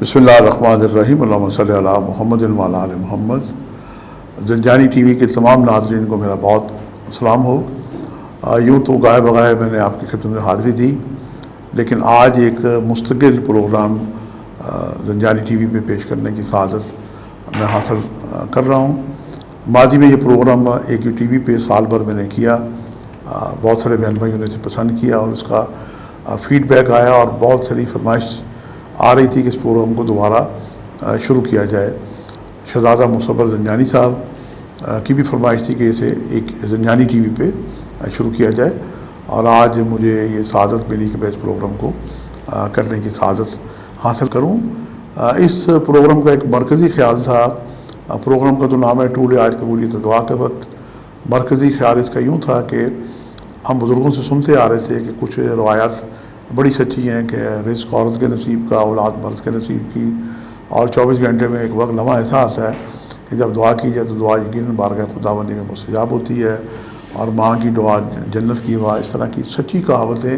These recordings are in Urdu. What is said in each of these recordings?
بسم اللہ الرحمن الرحیم، اللہم صلی علی محمد وعلی آل محمد۔ زنجانی ٹی وی کے تمام ناظرین کو میرا بہت سلام ہو۔ یوں تو گائے بغائے میں نے آپ کی خدمت میں حاضری دی، لیکن آج ایک مستقل پروگرام زنجانی ٹی وی پہ پیش کرنے کی سعادت میں حاصل کر رہا ہوں۔ ماضی میں یہ پروگرام ایک ٹی وی پہ سال بھر میں نے کیا، بہت سارے بہن بھائیوں نے اسے پسند کیا اور اس کا فیڈ بیک آیا، اور بہت ساری فرمائش آ رہی تھی کہ اس پروگرام کو دوبارہ شروع کیا جائے۔ شہزادہ مصور زنجانی صاحب کی بھی فرمائش تھی کہ اسے ایک زنجانی ٹی وی پہ شروع کیا جائے، اور آج مجھے یہ سعادت ملی کہ میں اس پروگرام کو کرنے کی سعادت حاصل کروں۔ اس پروگرام کا ایک مرکزی خیال تھا، پروگرام کا تو نام ہے ٹولے آج قبولیت دعا کے وقت۔ مرکزی خیال اس کا یوں تھا کہ ہم بزرگوں سے سنتے آ رہے تھے کہ کچھ روایات بڑی سچی ہیں کہ رزق عورت کے نصیب کا، اولاد مرد کے نصیب کی، اور 24 گھنٹے میں ایک وقت لمحہ ایسا آتا ہے کہ جب دعا کی جائے تو دعا یقیناً بارگاہ خداوندی میں مستجاب ہوتی ہے، اور ماں کی دعا جنت کی ہوا۔ اس طرح کی سچی کہاوتیں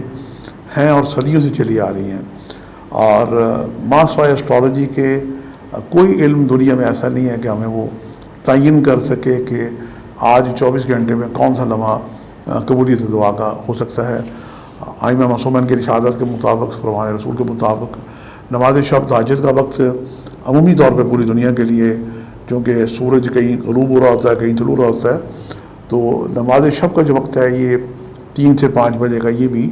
ہیں اور صدیوں سے چلی آ رہی ہیں، اور ماں سوائے اسٹرالوجی کے کوئی علم دنیا میں ایسا نہیں ہے کہ ہمیں وہ تعین کر سکے کہ آج 24 گھنٹے میں کون سا لمحہ قبولیت دعا کا ہو سکتا ہے۔ ائمہ معصومین کی ارشادات کے مطابق، فرمان رسول کے مطابق، نماز شب تہجد کا وقت عمومی طور پہ پوری دنیا کے لیے، چونکہ سورج کہیں غروب ہو رہا ہوتا ہے کہیں طلوع ہو رہا ہوتا ہے، تو نماز شب کا جو وقت ہے یہ 3 سے 5 بجے کا، یہ بھی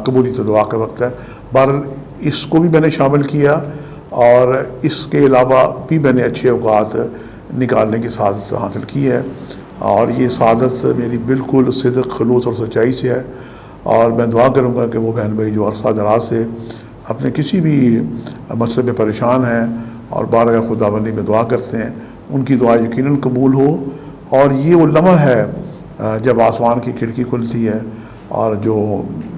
قبولیت دعا کا وقت ہے۔ بہرحال اس کو بھی میں نے شامل کیا، اور اس کے علاوہ بھی میں نے اچھے اوقات نکالنے کی سعادت حاصل کی ہے، اور یہ سعادت میری بالکل صدق، خلوص اور سچائی سے ہے۔ اور میں دعا کروں گا کہ وہ بہن بھائی جو عرصہ دراز سے اپنے کسی بھی مسئلے میں پریشان ہیں اور بارگاہ خداوندی میں دعا کرتے ہیں، ان کی دعا یقیناً قبول ہو۔ اور یہ وہ لمحہ ہے جب آسمان کی کھڑکی کھلتی ہے، اور جو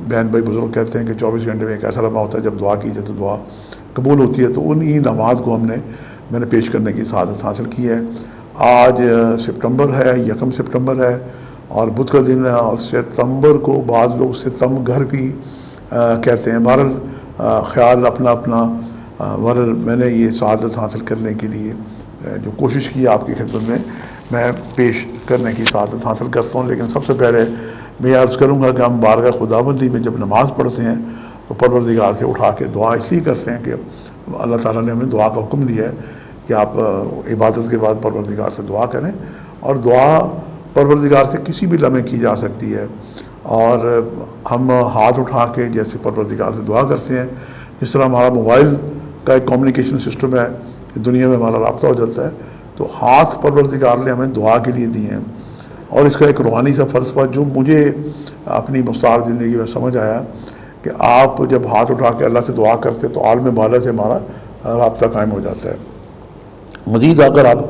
بہن بھائی بزرگ کہتے ہیں کہ 24 گھنٹے میں ایک ایسا لمحہ ہوتا ہے جب دعا کی جائے تو دعا قبول ہوتی ہے، تو انہی لمحات کو میں نے پیش کرنے کی سعادت حاصل کی ہے۔ آج سپتمبر ہے، 1 سپتمبر ہے، اور بدھ کا دن ہے، اور ستمبر کو بعض لوگ ستم گھر بھی کہتے ہیں۔ بہرحال خیال اپنا اپنا۔ بہرحال میں نے یہ سعادت حاصل کرنے کے لیے جو کوشش کی آپ کی خدمت میں پیش کرنے کی سعادت حاصل کرتا ہوں۔ لیکن سب سے پہلے میں یہ عرض کروں گا کہ ہم بارگاہ خداوندی میں جب نماز پڑھتے ہیں تو پروردگار سے اٹھا کے دعا اس لیے کرتے ہیں کہ اللہ تعالیٰ نے ہمیں دعا کا حکم دیا ہے کہ آپ عبادت کے بعد پروردگار سے دعا کریں، اور دعا پروردگار سے کسی بھی لمحے کی جا سکتی ہے۔ اور ہم ہاتھ اٹھا کے جیسے پروردگار سے دعا کرتے ہیں، جس طرح ہمارا موبائل کا ایک کمیونیکیشن سسٹم ہے کہ دنیا میں ہمارا رابطہ ہو جاتا ہے، تو ہاتھ پروردگار نے ہمیں دعا کے لیے دیے ہیں۔ اور اس کا ایک روحانی سا فلسفہ جو مجھے اپنی مستعار زندگی میں سمجھ آیا کہ آپ جب ہاتھ اٹھا کے اللہ سے دعا کرتے تو عالم بالا سے ہمارا رابطہ قائم ہو جاتا ہے۔ مزید اگر آپ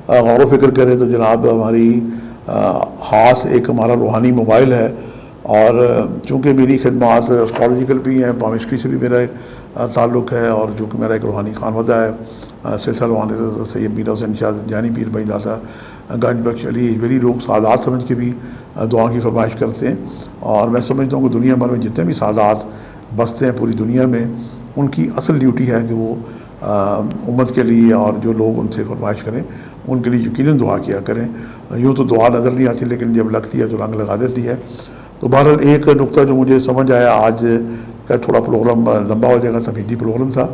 غور و فکر کریں تو جناب ہماری ہاتھ ایک ہمارا روحانی موبائل ہے، اور چونکہ میری خدمات اسٹرالوجیکل بھی ہیں، پامسٹری سے بھی میرا تعلق ہے، اور جو کہ میرا ایک روحانی خانوادہ ہے، سلسلہ روحانی سید میرا حسین شاہ زنجانی پیر بھائی داتا گنج بخش علی اجمیری، لوگ سعادات سمجھ کے بھی دعا کی فرمائش کرتے ہیں۔ اور میں سمجھتا ہوں کہ دنیا بھر میں جتنے بھی سعادات بستے ہیں پوری دنیا میں، ان کی اصل ڈیوٹی ہے کہ وہ امت کے لیے اور جو لوگ ان سے فرمائش کریں ان کے لیے یقیناً دعا کیا کریں۔ یوں تو دعا نظر نہیں آتی، لیکن جب لگتی ہے تو رنگ لگا دیتی ہے۔ تو بہرحال ایک نقطہ جو مجھے سمجھ آیا، آج کا تھوڑا پروگرام لمبا ہو جائے گا، تمہیدی پروگرام تھا،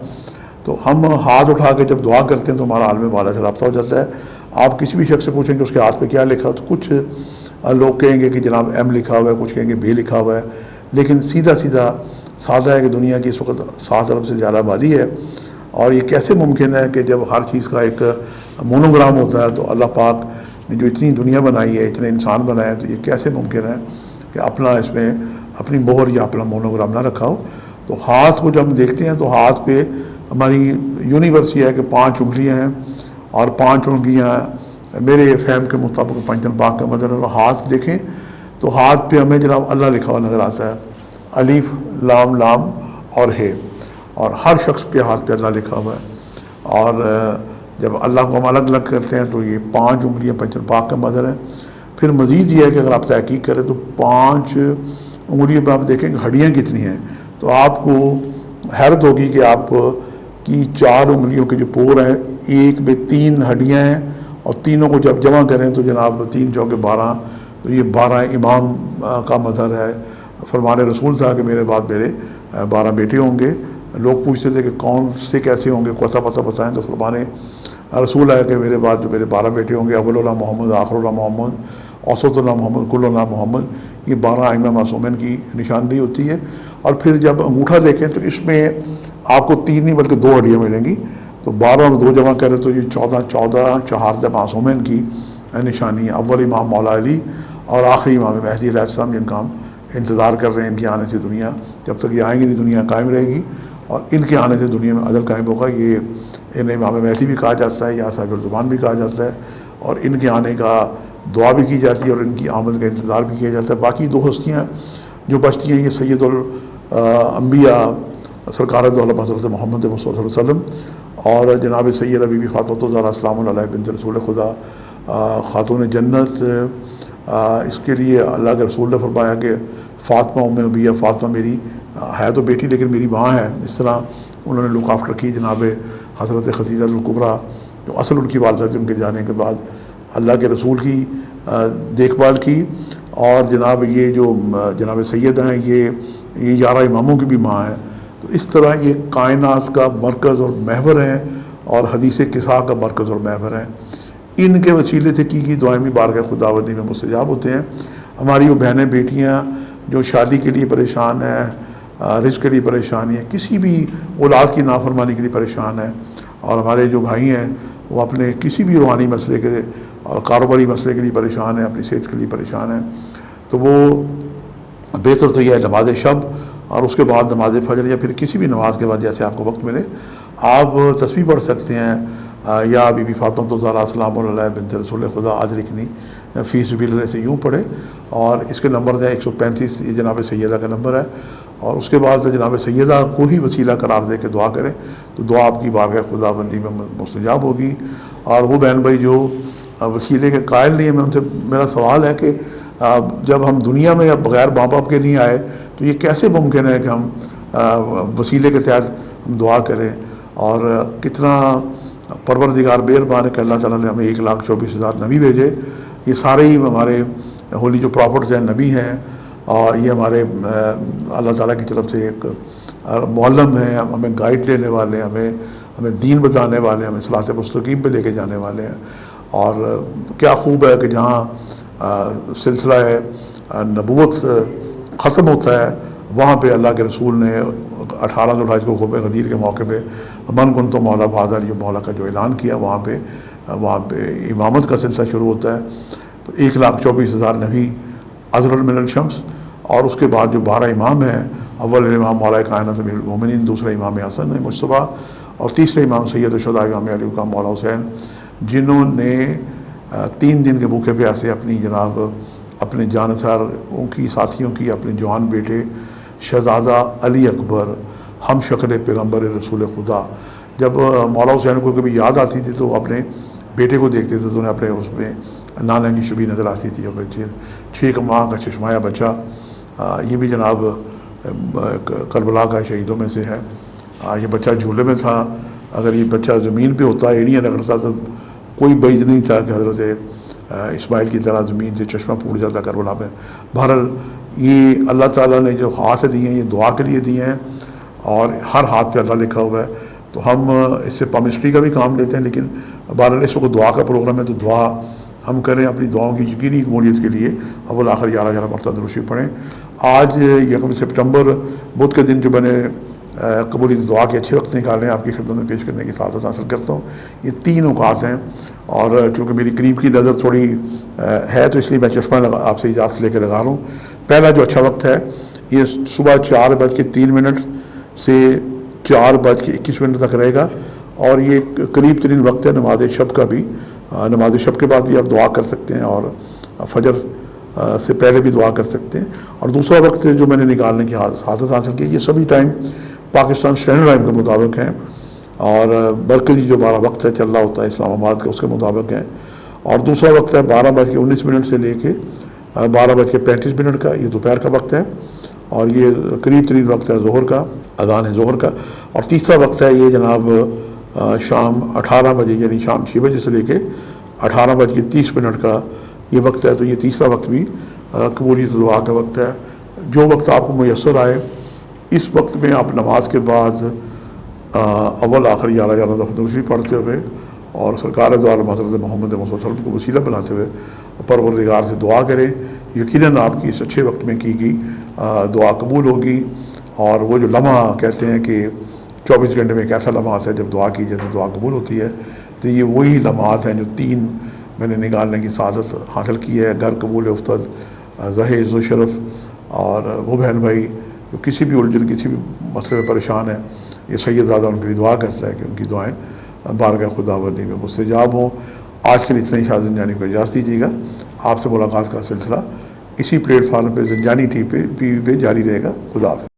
تو ہم ہاتھ اٹھا کے جب دعا کرتے ہیں تو ہمارا عالم والا سے رابطہ ہو جاتا ہے۔ آپ کسی بھی شخص سے پوچھیں کہ اس کے ہاتھ پہ کیا لکھا، تو کچھ لوگ کہیں گے کہ جناب ایم لکھا ہوا ہے، کچھ کہیں گے بے لکھا ہوا ہے، لیکن سیدھا سادہ ہے کہ دنیا کی اس وقت 7 ارب سے زیادہ آبادی ہے، اور یہ کیسے ممکن ہے کہ جب ہر چیز کا ایک مونوگرام ہوتا ہے، تو اللہ پاک نے جو اتنی دنیا بنائی ہے، اتنے انسان بنائے ہیں، تو یہ کیسے ممکن ہے کہ اپنا اس میں اپنی مہر یا اپنا مونوگرام نہ رکھا ہو۔ تو ہاتھ کو جب ہم دیکھتے ہیں تو ہاتھ پہ ہماری یونیورس یہ ہے کہ 5 انگلیاں ہیں، اور 5 انگلیاں میرے فہم کے مطابق پنجتن پاک کا مظہر ہے۔ ہاتھ دیکھیں تو ہاتھ پہ ہمیں جناب اللہ لکھا ہوا نظر آتا ہے، الف لام لام اور ہے، اور ہر شخص کے ہاتھ پہ اللہ لکھا ہوا ہے۔ اور جب اللہ کو ہم الگ الگ کرتے ہیں تو یہ 5 انگلیاں پنجتن پاک کا مظہر ہے۔ پھر مزید یہ ہے کہ اگر آپ تحقیق کریں تو 5 انگلیوں پہ آپ دیکھیں کہ ہڈیاں کتنی ہیں، تو آپ کو حیرت ہوگی کہ آپ کی 4 انگلیوں کے جو پور ہیں ایک میں 3 ہڈیاں ہیں، اور تینوں کو جب جمع کریں تو جناب 3 چوکے 12، تو یہ 12 امام کا مظہر ہے۔ فرمان رسول تھا کہ میرے بعد میرے 12 بیٹے ہوں گے۔ لوگ پوچھتے تھے کہ کون سے کیسے ہوں گے، کوسا پتہ بتائیں، تو فرمان رسول ہے کہ میرے بعد جو میرے 12 بیٹے ہوں گے، اول اللہ محمد، آخر اللہ محمد، اوسط اللہ محمد، کل اللہ محمد، یہ 12 ائمہ معصومین کی نشاندہی ہوتی ہے۔ اور پھر جب انگوٹھا دیکھیں تو اس میں آپ کو 3 نہیں بلکہ 2 ہڈیاں ملیں گی، تو 12 اور 2 جمع کریں تو یہ 14 چہاردہ معصومین کی نشانی ہے۔ اول امام مولا علی اور آخری امام مہدی علیہ السلام، جن کا ہم انتظار کر رہے ہیں ان کے آنے سے۔ دنیا جب تک یہ آئیں گے نہیں دنیا قائم رہے گی، اور ان کے آنے سے دنیا میں عدل قائم ہوگا۔ یہ انہیں امام مہدی بھی کہا جاتا ہے یا صاحب الزمان بھی کہا جاتا ہے، اور ان کے آنے کا دعا بھی کی جاتی ہے اور ان کی آمد کا انتظار بھی کیا جاتا ہے۔ باقی 2 ہستیاں جو بچتی ہیں، یہ سید الانبیاء سرکار دو عالم حضرت محمد صلی اللہ علیہ وسلم اور جناب سیدہ بی بی فاطمہ الزہرا السلام علیہ بنت رسول خدا خاتون جنت۔ اس کے لیے اللہ کے رسول نے فرمایا کہ فاطمہ ام ابیہ، فاطمہ میری ہے تو بیٹی لیکن میری ماں ہے۔ اس طرح انہوں نے لک آفٹ رکھی جناب حضرت خدیجہ الکبریٰ، جو اصل ان کی والدہ تھی، ان کے جانے کے بعد اللہ کے رسول کی دیکھ بھال کی۔ اور جناب یہ جو جناب سیدہ ہیں، یہ 11 اماموں کی بھی ماں ہے۔ تو اس طرح یہ کائنات کا مرکز اور محور ہیں، اور حدیث قصا کا مرکز اور محور ہیں۔ ان کے وسیلے سے کی دعائیں بھی بارگاہ خداوندی میں مستجاب ہوتے ہیں۔ ہماری وہ بہنیں بیٹیاں جو شادی کے لیے پریشان ہیں، رزق کے لیے پریشان ہیں، کسی بھی اولاد کی نافرمانی کے لیے پریشان ہیں، اور ہمارے جو بھائی ہیں وہ اپنے کسی بھی روحانی مسئلے کے اور کاروباری مسئلے کے لیے پریشان ہیں، اپنی صحت کے لیے پریشان ہیں، تو وہ بہتر تو یہ ہے نماز شب اور اس کے بعد نماز فجر یا پھر کسی بھی نماز کے بعد جیسے آپ کو وقت ملے آپ تسبیح پڑھ سکتے ہیں، یا بی بی فاطمہ الزہرا السلام علیہ بنت رسول خدا آج لکھنی فی سبیل اللہ سے یوں پڑھے، اور اس کے نمبر ہے 135، یہ جناب سیدہ کا نمبر ہے۔ اور اس کے بعد جناب سیدہ کو ہی وسیلہ قرار دے کے دعا کریں تو دعا آپ کی بارگاہ خداوندی میں مستجاب ہوگی۔ اور وہ بہن بھائی جو وسیلے کے قائل نہیں ہیں، میں ان سے میرا سوال ہے کہ جب ہم دنیا میں بغیر ماں باپ کے نہیں آئے تو یہ کیسے ممکن ہے کہ ہم وسیلے کے تحت ہم دعا کریں؟ اور کتنا پروردگار مہربان ہے کہ اللہ تعالیٰ نے ہمیں 1,24,000 نبی بھیجے۔ یہ سارے ہی ہمارے ہولی جو پرافٹس ہیں نبی ہیں، اور یہ ہمارے اللہ تعالیٰ کی طرف سے ایک معلم ہیں، ہمیں گائیڈ لینے والے ہیں، ہمیں دین بتانے والے ہیں، ہمیں صراط مستقیم پہ لے کے جانے والے ہیں۔ اور کیا خوب ہے کہ جہاں سلسلہ نبوت ختم ہوتا ہے وہاں پہ اللہ کے رسول نے 18 ذوالحج کو خطبہ غدیر کے موقع پہ من کن تو مولا فاضل یہ مولا کا جو اعلان کیا، وہاں پہ امامت کا سلسلہ شروع ہوتا ہے۔ تو 1,24,000 نبی ازرل من الشمس، اور اس کے بعد جو 12 امام ہیں، اول امام مولا کائنات امیر المومنین، دوسرا امام حسن مجتبیٰ، اور تیسرے امام سید الشہداء امام علی کا مولا حسین، جنہوں نے 3 دن کے بھوکے پیاسے اپنے جانثار ان کی ساتھیوں کی، اپنے جوان بیٹے شہزادہ علی اکبر ہم شکل پیغمبر رسول خدا، جب مولا حسین کو کبھی یاد آتی تھی تو وہ اپنے بیٹے کو دیکھتے تھے تو انہیں اپنے اس میں نانا کی شبی نظر آتی تھی۔ اور 6 ماہ کا چشمایا بچہ، یہ بھی جناب کربلا کا شہیدوں میں سے ہے۔ یہ بچہ جھولے میں تھا، اگر یہ بچہ زمین پہ ہوتا ایڑیاں رگڑتا تو کوئی بعید نہیں تھا کہ حضرت اسماعیل کی طرح زمین سے چشمہ پھوٹ جاتا کربلا میں۔ بہرحال یہ اللہ تعالیٰ نے جو ہاتھ دیے ہیں یہ دعا کے لیے دیے ہیں، اور ہر ہاتھ پہ اللہ لکھا ہوا ہے، تو ہم اس سے پامسٹری کا بھی کام لیتے ہیں، لیکن بہرحال اس وقت دعا کا پروگرام ہے تو دعا ہم کریں اپنی دعاؤں کی یقینی قبولیت کے لیے۔ اول آخر 11 مرتبہ درود شریف پڑھیں۔ آج 1 سپٹمبر بدھ کے دن جو میں نے قبولیت دعا کے اچھے وقت نکالے ہیں آپ کی خدمت میں پیش کرنے کی سعادت حاصل کرتا ہوں۔ یہ 3 اوقات ہیں، اور چونکہ میری قریب کی نظر تھوڑی ہے تو اس لیے میں چشمہ آپ سے اجازت لے کے لگا رہا ہوں۔ پہلا جو اچھا وقت ہے یہ صبح 4:03 سے 4:21 تک رہے گا، اور یہ قریب ترین وقت ہے نماز شب کا بھی۔ نماز شب کے بعد بھی آپ دعا کر سکتے ہیں، اور فجر سے پہلے بھی دعا کر سکتے ہیں۔ اور دوسرا وقت جو میں نے نکالنے کی سعادت حاصل کی، یہ سبھی ٹائم پاکستان اسٹینڈرڈ ٹائم کے مطابق ہیں، اور مرکزی جو 12 وقت ہے چل رہا ہوتا ہے اسلام آباد کا اس کے مطابق ہیں۔ اور دوسرا وقت ہے 12:19 سے لے کے 12:35 کا، یہ دوپہر کا وقت ہے۔ اور یہ قریب ترین وقت ہے ظہر کا، اذان ہے ظہر کا. اور تیسرا وقت ہے یہ جناب شام 18 بجے، یعنی شام 6 بجے سے لے کے 18:30 کا یہ وقت ہے. تو یہ تیسرا وقت بھی قبولیت دعا کا وقت ہے. جو وقت آپ کو میسر آئے اس وقت میں آپ نماز کے بعد اول آخر 11 دفعہ درود شریف پڑھتے ہوئے اور سرکار دو عالم حضرت محمد صلی اللہ علیہ وسلم کو وسیلہ بناتے ہوئے پروردگار سے دعا کریں. یقیناً آپ کی اس اچھے وقت میں کی گئی دعا قبول ہوگی. اور وہ جو لمحہ کہتے ہیں کہ 24 گھنٹے میں ایک ایسا لمحہ آتا ہے جب دعا کی جائے تو دعا قبول ہوتی ہے، تو یہ وہی لمحات ہیں جو 3 میں نے نکالنے کی سعادت حاصل کی ہے. گھر قبول افتد، جہیز و شرف، اور وہ بہن بھائی جو کسی بھی الجھن کسی بھی مسئلے میں پریشان ہیں، یہ سید زادہ ان کے لیے دعا کرتا ہے کہ ان کی دعائیں بارگاہ خداوندی میں مستجاب ہوں. آج کے لیے اتنا ہی. شاہ زنجانی کو اجازت دیجیے گا. آپ سے ملاقات کا سلسلہ اسی پلیٹ فارم پہ زنجانی ٹی وی پہ جاری رہے گا. خدا حافظ.